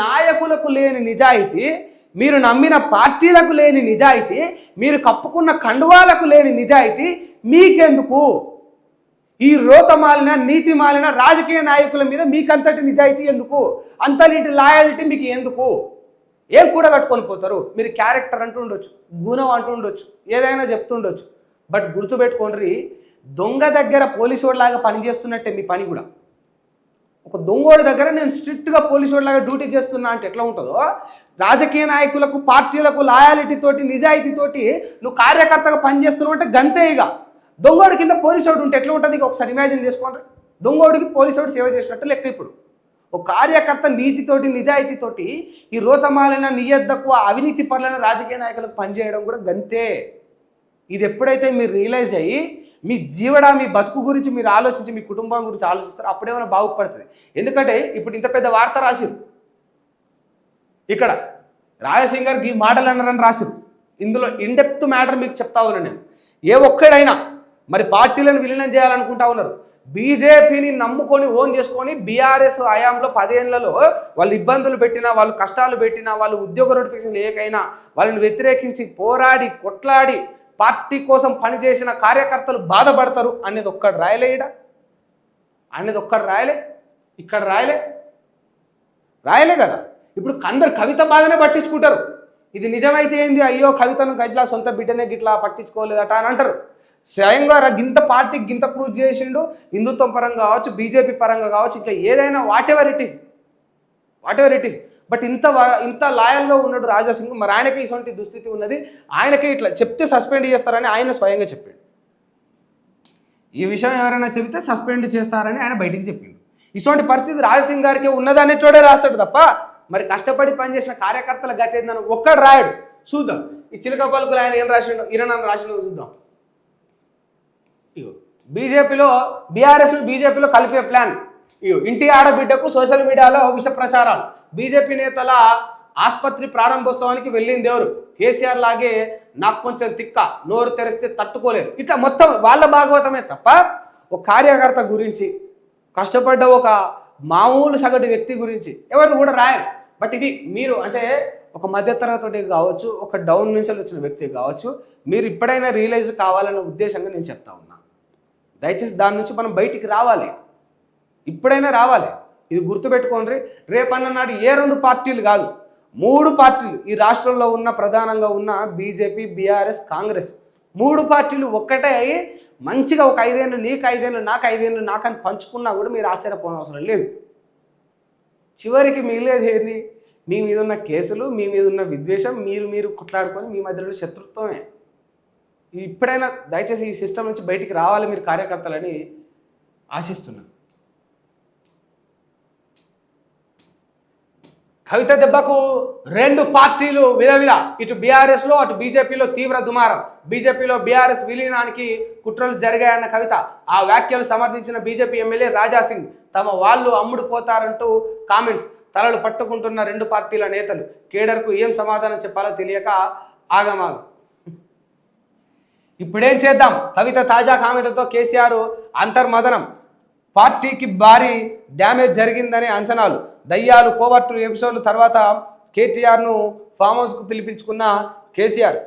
నాయకులకు లేని నిజాయితీ, మీరు నమ్మిన పార్టీలకు లేని నిజాయితీ, మీరు కప్పుకున్న కండువాలకు లేని నిజాయితీ మీకెందుకు? ఈ రోతమాలిన నీతిమాలిన రాజకీయ నాయకుల మీద మీకంతటి నిజాయితీ ఎందుకు? అంతటి లాయల్టీ మీకు ఎందుకు? ఏం కూడా కట్టుకొని పోతారు? మీరు క్యారెక్టర్ అంటూ ఉండొచ్చు, గుణం అంటూ ఉండొచ్చు, ఏదైనా చెప్తుండొచ్చు. బట్ గుర్తుపెట్టుకోండి, దొంగ దగ్గర పోలీసోడిలాగా పనిచేస్తున్నట్టే మీ పని కూడా. ఒక దొంగోడి దగ్గర నేను స్ట్రిక్ట్గా పోలీసోడిలాగా డ్యూటీ చేస్తున్నా అంటే ఎట్లా ఉంటుందో, రాజకీయ నాయకులకు పార్టీలకు లాయాలిటీతోటి నిజాయితీతోటి నువ్వు కార్యకర్తగా పనిచేస్తున్నావు అంటే గంతే. ఇక దొంగోడి కింద పోలీసోడు ఉంటే ఎట్లా ఉంటుంది? ఇక ఒకసారి ఇమాజిన్ చేసుకోండి. దొంగోడికి పోలీసోడు సేవ చేసినట్టు లెక్క. ఇప్పుడు ఒక కార్యకర్త నీతితోటి నిజాయితీతోటి ఈ రోతమాలిన నియద్దకు అవినీతి పరులైన రాజకీయ నాయకులకు పనిచేయడం కూడా గంతే. ఇది ఎప్పుడైతే మీరు రియలైజ్ అయ్యి మీ మీ బతుకు గురించి మీరు ఆలోచించి మీ కుటుంబం గురించి ఆలోచిస్తారు, అప్పుడేమైనా బాగుపడుతుంది. ఎందుకంటే ఇప్పుడు ఇంత పెద్ద వార్త రాసిరు, ఇక్కడ రాజసింగ్ గారికి ఈ మాటలు అన్నారని రాసిరు. ఇందులో ఇన్డెప్త్ మ్యాటర్ మీకు చెప్తా ఉన్నాను నేను. ఏ ఒక్కడైనా మరి పార్టీలను విలీనం చేయాలనుకుంటా ఉన్నారు, బీజేపీని నమ్ముకొని ఓన్ చేసుకొని బీఆర్ఎస్ హయాంలో 10 ఏళ్లలో వాళ్ళు ఇబ్బందులు పెట్టినా, వాళ్ళు కష్టాలు పెట్టినా, వాళ్ళు ఉద్యోగ నోటిఫికేషన్ లేకైనా వాళ్ళని వ్యతిరేకించి పోరాడి కొట్లాడి పార్టీ కోసం పనిచేసిన కార్యకర్తలు బాధపడతారు అనేది ఒక్కడు రాయలేడా? అనేది ఒక్కడు రాయలే, ఇక్కడ రాయలే కదా. ఇప్పుడు అందరు కవిత బాధనే పట్టించుకుంటారు. ఇది నిజమైతే ఏంది, అయ్యో కవితను గట్లా సొంత బిడ్డనే గిట్లా పట్టించుకోలేదట అని అంటారు. స్వయంగా గింత పార్టీకి గింత కృషి చేసిండు, హిందుత్వం పరంగా కావచ్చు, బీజేపీ పరంగా కావచ్చు, ఇంకా ఏదైనా what ever it is. But ఇంత లాయల్గా ఉన్నాడు రాజాసింగ్. మరి ఆయనకే ఇటువంటి దుస్థితి ఉన్నది, ఆయనకే ఇట్లా చెప్తే సస్పెండ్ చేస్తారని ఆయన స్వయంగా చెప్పాడు. ఈ విషయం ఎవరైనా చెబితే సస్పెండ్ చేస్తారని ఆయన బయటికి చెప్పిండు. ఇటువంటి పరిస్థితి రాజాసింగ్ గారికి ఉన్నదనే చోడే రాస్తాడు తప్ప మరి కష్టపడి పనిచేసిన కార్యకర్తల గతి ఏందని ఒక్కడు రాయడు. చూద్దాం ఈ చిలక పలుకులు ఆయన ఏం రాసిండు, ఈయన రాసిండు చూద్దాం. బీజేపీలో కలిపే ప్లాన్. ఇంటి ఆడబిడ్డకు సోషల్ మీడియాలో విష ప్రచారాలు. బీజేపీ నేతల ఆసుపత్రి ప్రారంభోత్సవానికి వెళ్ళింది ఎవరు? కేసీఆర్ లాగే నాకు కొంచెం తిక్క, నోరు తెరిస్తే తట్టుకోలేరు. ఇట్లా మొత్తం వాళ్ళ భాగవతమే తప్ప ఒక కార్యకర్త గురించి, కష్టపడ్డ ఒక మామూలు సగటు వ్యక్తి గురించి ఎవరు కూడా రాయరు. బట్ ఇది మీరు అంటే ఒక మధ్యతరగతి కావచ్చు, ఒక డౌన్ నుంచి వచ్చిన వ్యక్తి కావచ్చు, మీరు ఇప్పుడైనా రియలైజ్ కావాలనే ఉద్దేశంగా నేను చెప్తా ఉన్నా. దయచేసి దాని నుంచి మనం బయటికి రావాలి, ఇప్పుడైనా రావాలి. ఇది గుర్తుపెట్టుకోండి. రేపన్ననాడు ఏ 2 పార్టీలు కాదు, 3 పార్టీలు ఈ రాష్ట్రంలో ఉన్న ప్రధానంగా ఉన్న బీజేపీ, బీఆర్ఎస్, కాంగ్రెస్ 3 పార్టీలు ఒక్కటే అయ్యి మంచిగా ఒక 5 ఏళ్ళు నీకు 5 ఏళ్ళు నాకు 5 ఏళ్ళు నాకని పంచుకున్నా కూడా మీరు ఆశ్చర్యపోనవసరం లేదు. చివరికి మిగిలేది ఏంది? మీ మీద ఉన్న కేసులు, మీ మీద ఉన్న విద్వేషం, మీరు కొట్లాడుకొని మీ మధ్యలో శత్రుత్వమే. ఇప్పుడైనా దయచేసి ఈ సిస్టమ్ నుంచి బయటికి రావాలి మీరు కార్యకర్తలని ఆశిస్తున్నాను. కవిత దెబ్బకు 2 పార్టీలు విలవిల. ఇటు బీఆర్ఎస్లో అటు బీజేపీలో తీవ్ర దుమారం. బీజేపీలో బీఆర్ఎస్ విలీనానికి కుట్రలు జరిగాయన్న కవిత. ఆ వ్యాఖ్యలు సమర్థించిన బీజేపీ ఎమ్మెల్యే రాజాసింగ్ తమ వాళ్ళు అమ్ముడు పోతారంటూ కామెంట్స్. తలలు పట్టుకుంటున్న 2 పార్టీల నేతలు కేడర్కు ఏం సమాధానం చెప్పాలో తెలియక ఆగమాగం. ఇప్పుడేం చేద్దాం? కవిత తాజా కామెంట్లతో కేసీఆర్ అంతర్మదనం. పార్టీకి భారీ డ్యామేజ్ జరిగిందనే అంచనాలు. దయ్యాలు కోవర్టు ఎపిసోడ్ల తర్వాత కేటీఆర్ను ఫామ్ హౌస్కు పిలిపించుకున్న కేసీఆర్